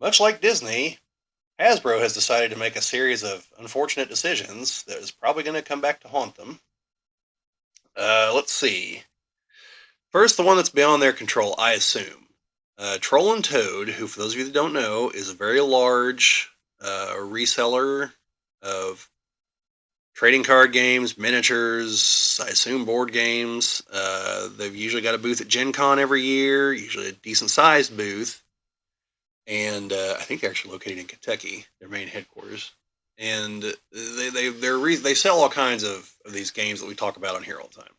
Much like Disney, Hasbro has decided to make a series of unfortunate decisions that is probably going to come back to haunt them. Let's see. First, the one that's beyond their control, I assume. Troll and Toad, who, for those of you that don't know, is a very large reseller of trading card games, miniatures, I assume board games. They've usually got a booth at Gen Con every year, usually a decent sized booth. And I think they're actually located in Kentucky, their main headquarters. And they sell all kinds of these games that we talk about on here all the time.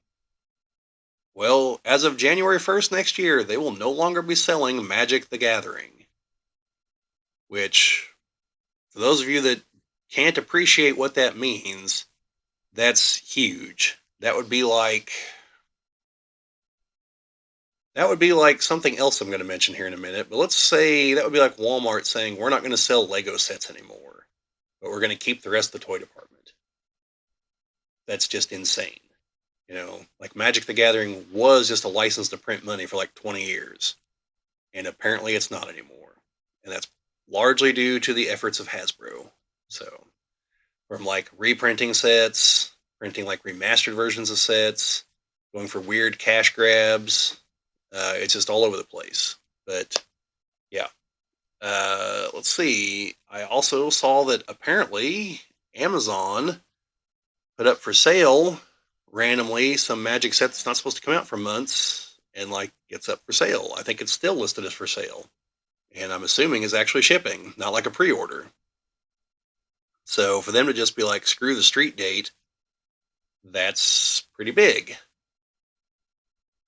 Well, as of January 1st next year, they will no longer be selling Magic the Gathering, which, for those of you that can't appreciate what that means, that's huge. That would be like something else I'm going to mention here in a minute, but let's say that would be like Walmart saying we're not going to sell Lego sets anymore, but we're going to keep the rest of the toy department. That's just insane. Like Magic the Gathering was just a license to print money for like 20 years, and apparently it's not anymore. And that's largely due to the efforts of Hasbro. So, from like reprinting sets, printing like remastered versions of sets, going for weird cash grabs, it's just all over the place. But yeah, let's see. I also saw that apparently Amazon put up for sale randomly some Magic set that's not supposed to come out for months and like gets up for sale. I think it's still listed as for sale, and I'm assuming is actually shipping, not like a pre-order. So for them to just be like, screw the street date, that's pretty big.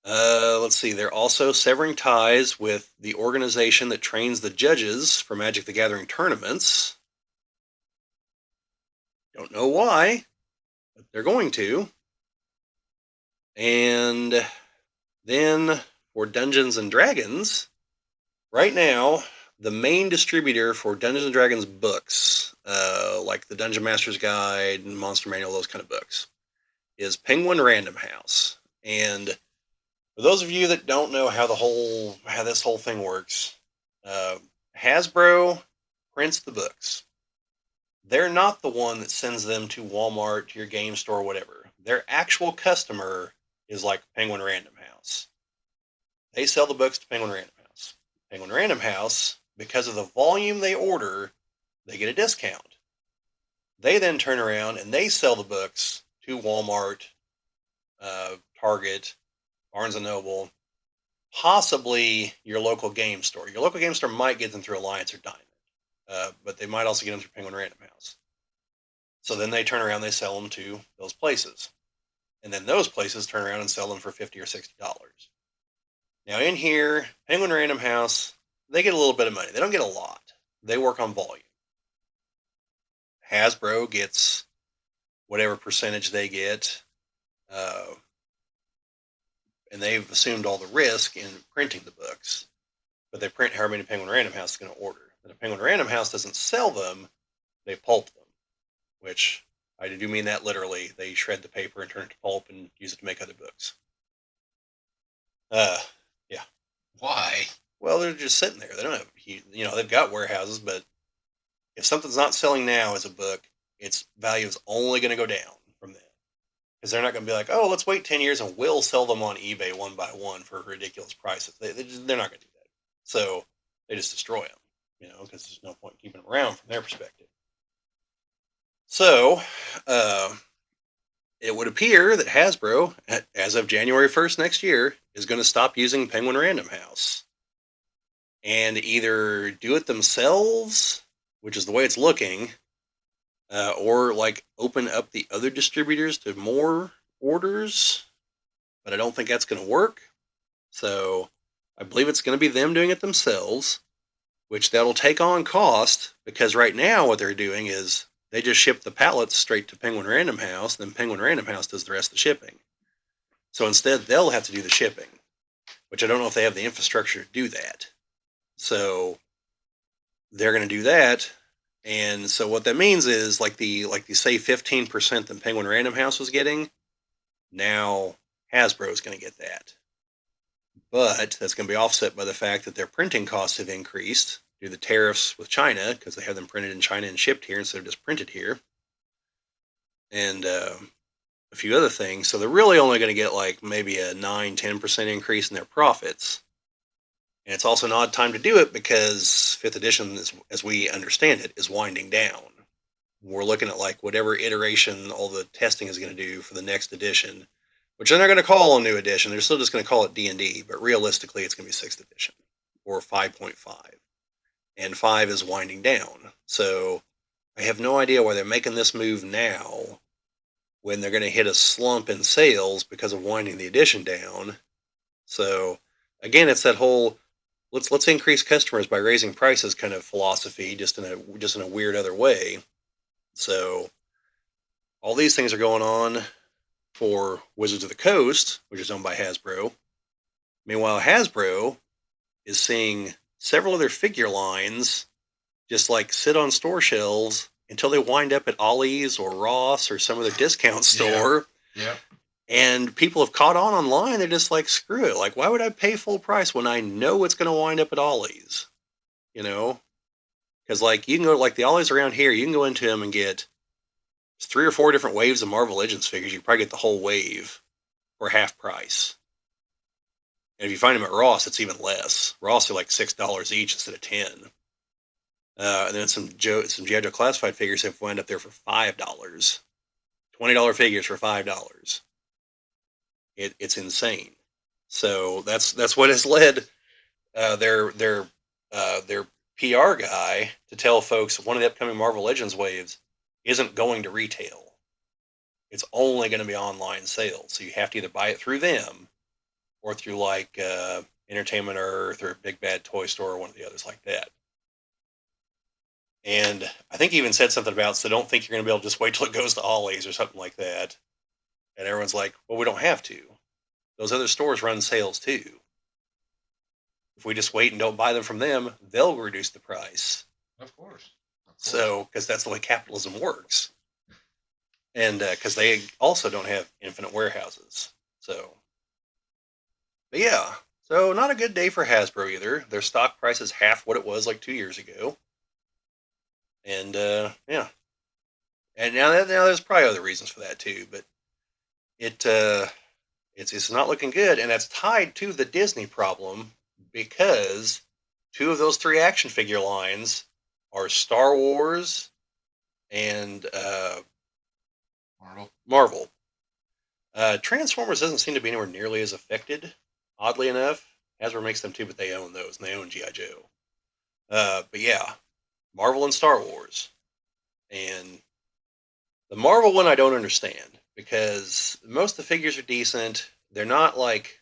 Let's see. They're also severing ties with the organization that trains the judges for Magic the Gathering tournaments. Don't know why, but they're going to. And then for Dungeons and Dragons, right now, the main distributor for Dungeons and Dragons books, like the Dungeon Master's Guide and Monster Manual, those kind of books, is Penguin Random House. And for those of you that don't know how this whole thing works, uh, Hasbro prints the books. They're not the one that sends them to Walmart, to your game store, whatever. Their actual customer is like Penguin Random House. They sell the books to Penguin Random House. Penguin Random House, because of the volume they order, they get a discount. They then turn around and they sell the books to Walmart, Target, Barnes and Noble, possibly your local game store. Your local game store might get them through Alliance or Diamond, but they might also get them through Penguin Random House. So then they turn around, they sell them to those places, and then those places turn around and sell them for $50 or $60. Now in here, Penguin Random House, they get a little bit of money. They don't get a lot. They work on volume. Hasbro gets whatever percentage they get, uh, and they've assumed all the risk in printing the books. But they print however many Penguin Random House is going to order. And if Penguin Random House doesn't sell them, they pulp them, which I do mean that literally. They shred the paper and turn it to pulp and use it to make other books. Uh, yeah. Why? Well, they're just sitting there. They don't have, they've got warehouses, but if something's not selling now as a book, its value is only going to go down from then. Because they're not going to be like, oh, let's wait 10 years and we'll sell them on eBay one by one for ridiculous prices. They're not going to do that. So they just destroy them, because there's no point keeping them around from their perspective. So it would appear that Hasbro, as of January 1st next year, is going to stop using Penguin Random House and either do it themselves, which is the way it's looking, or like open up the other distributors to more orders. But I don't think that's going to work. So I believe it's going to be them doing it themselves, which that'll take on cost, because right now what they're doing is they just ship the pallets straight to Penguin Random House, then Penguin Random House does the rest of the shipping. So instead, they'll have to do the shipping, which I don't know if they have the infrastructure to do that. So they're going to do that. And so what that means is like the say 15% that Penguin Random House was getting, now Hasbro is going to get that. But that's going to be offset by the fact that their printing costs have increased, due to the tariffs with China, because they have them printed in China and shipped here instead of just printed here, and a few other things. So they're really only going to get like maybe a 9-10% increase in their profits. And it's also an odd time to do it because 5th edition, as we understand it, is winding down. We're looking at like whatever iteration all the testing is going to do for the next edition, which they're not going to call a new edition. They're still just going to call it D&D, but realistically, it's going to be 6th edition or 5.5. And 5 is winding down. So I have no idea why they're making this move now when they're going to hit a slump in sales because of winding the edition down. So again, it's that whole let's increase customers by raising prices kind of philosophy, just in a weird other way. So all these things are going on for Wizards of the Coast, which is owned by Hasbro. Meanwhile, Hasbro is seeing several of their figure lines just like sit on store shelves until they wind up at Ollie's or Ross or some other discount store. Yeah. And people have caught on online. They're just like, screw it. Like, why would I pay full price when I know it's going to wind up at Ollie's? You know? Because, like, you can go, like, the Ollie's around here, you can go into them and get 3 or 4 different waves of Marvel Legends figures. You can probably get the whole wave for half price. And if you find them at Ross, it's even less. Ross are like $6 each instead of 10. And then some G.I. Joe Classified figures have wound up there for $5. $20 figures for $5. It's insane. So that's what has led their PR guy to tell folks one of the upcoming Marvel Legends waves isn't going to retail. It's only going to be online sales. So you have to either buy it through them or through like Entertainment Earth or Big Bad Toy Store or one of the others like that. And I think he even said something about, so don't think you're going to be able to just wait till it goes to Ollie's or something like that. And everyone's like, well, we don't have to. Those other stores run sales too. If we just wait and don't buy them from them, they'll reduce the price. Of course. So, because that's the way capitalism works. And because they also don't have infinite warehouses. So, but yeah. So, not a good day for Hasbro either. Their stock price is half what it was like 2 years ago. And yeah. And now there's probably other reasons for that too, but it's not looking good, and that's tied to the Disney problem because 2 of those 3 action figure lines are Star Wars and Marvel. Transformers doesn't seem to be anywhere nearly as affected, oddly enough. Hasbro makes them too, but they own those, and they own G.I. Joe. But yeah, Marvel and Star Wars. And the Marvel one I don't understand because most of the figures are decent. They're not like,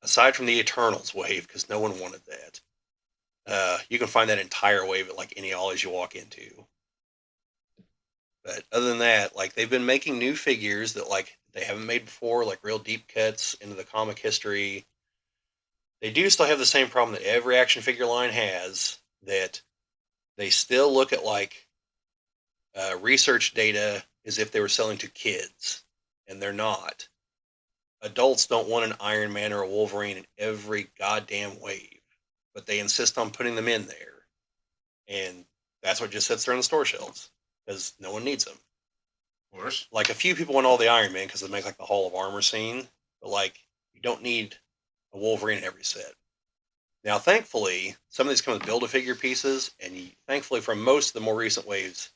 aside from the Eternals wave, because no one wanted that. You can find that entire wave at like any Ollie's you walk into. But other than that, like they've been making new figures that like they haven't made before, like real deep cuts into the comic history. They do still have the same problem that every action figure line has, that they still look at like research data as if they were selling to kids, and they're not. Adults don't want an Iron Man or a Wolverine in every goddamn wave, but they insist on putting them in there, and that's what just sits there on the store shelves because no one needs them. Of course. Like a few people want all the Iron Man because they make like the Hall of Armor scene, but like you don't need a Wolverine in every set. Now, thankfully, some of these come with Build-A-Figure pieces, and thankfully, from most of the more recent waves,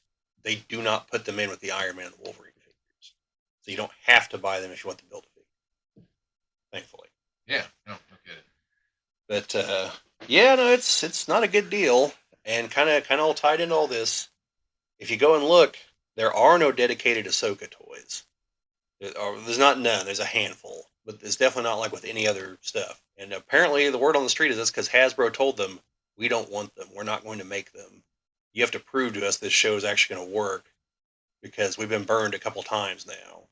they do not put them in with the Iron Man and the Wolverine figures. So you don't have to buy them if you want the Build-A-Figure. Thankfully. Yeah, no kidding. But yeah, no, it's not a good deal, and kind of all tied into all this. If you go and look, there are no dedicated Ahsoka toys. There's not none. There's a handful, but it's definitely not like with any other stuff. And apparently, the word on the street is this because Hasbro told them, we don't want them. We're not going to make them. You have to prove to us this show is actually going to work because we've been burned a couple times now.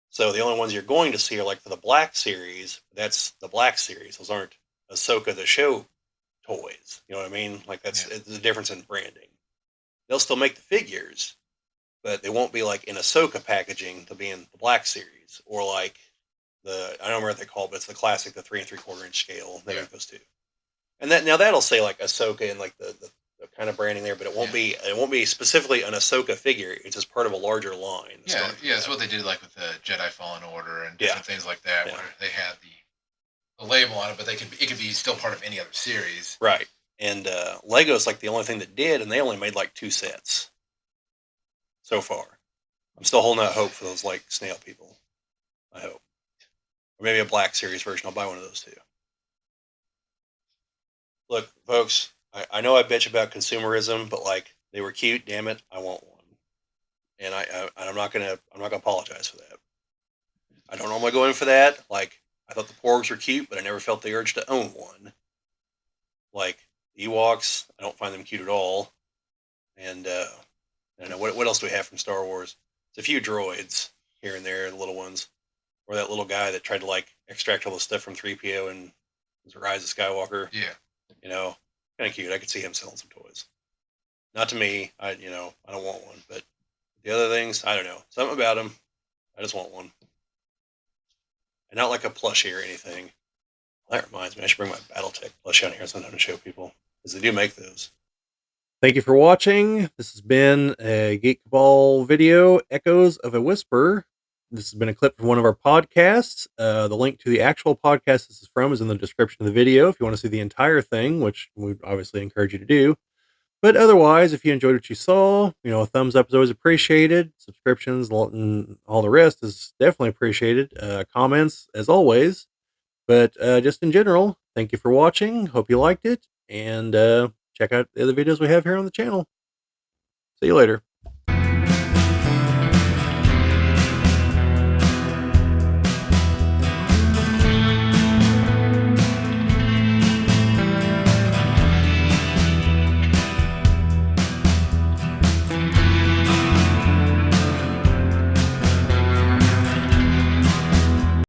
So the only ones you're going to see are like for the Black Series. That's the Black Series. Those aren't Ahsoka the show toys. You know what I mean? Like that's the difference in branding. They'll still make the figures, but they won't be like in Ahsoka packaging. They'll be in the Black Series or like I don't remember what they call it, but it's the classic, the 3 3/4 inch scale. They make those too. And that now that'll say like Ahsoka and like the kind of branding there, but Yeah. it won't be specifically an Ahsoka figure. It's just part of a larger line. the Yeah, Stormtrooper yeah, it's have. what they did like with the Jedi Fallen Order and Yeah. different things like that, Yeah. where they had the label on it, but it could be still part of any other series. Right. And Lego's like the only thing that did, and they only made like 2 sets so far. I'm still holding out hope for those like snail people. I hope, or maybe a Black Series version. I'll buy one of those too. Look, folks, I know I bitch about consumerism, but like they were cute. Damn it, I want one, and I'm not gonna apologize for that. I don't normally go in for that. Like I thought the Porgs were cute, but I never felt the urge to own one. Like Ewoks, I don't find them cute at all. And I don't know what else do we have from Star Wars. It's a few droids here and there, the little ones, or that little guy that tried to like extract all the stuff from 3PO and Rise of Skywalker. Yeah. You know, kind of cute. I could see him selling some toys. Not to me. I don't want one, but the other things, I don't know. Something about them. I just want one, and not like a plushie or anything. That reminds me, I should bring my BattleTech plushie on here sometime to show people because they do make those. Thank you for watching. This has been a Geek Ball video, Echoes of a Whisper. This has been a clip from one of our podcasts. The link to the actual podcast this is from is in the description of the video if you want to see the entire thing, which we obviously encourage you to do. But otherwise, if you enjoyed what you saw, a thumbs up is always appreciated. Subscriptions and all the rest is definitely appreciated. Comments, as always. But just in general, thank you for watching. Hope you liked it. And check out the other videos we have here on the channel. See you later.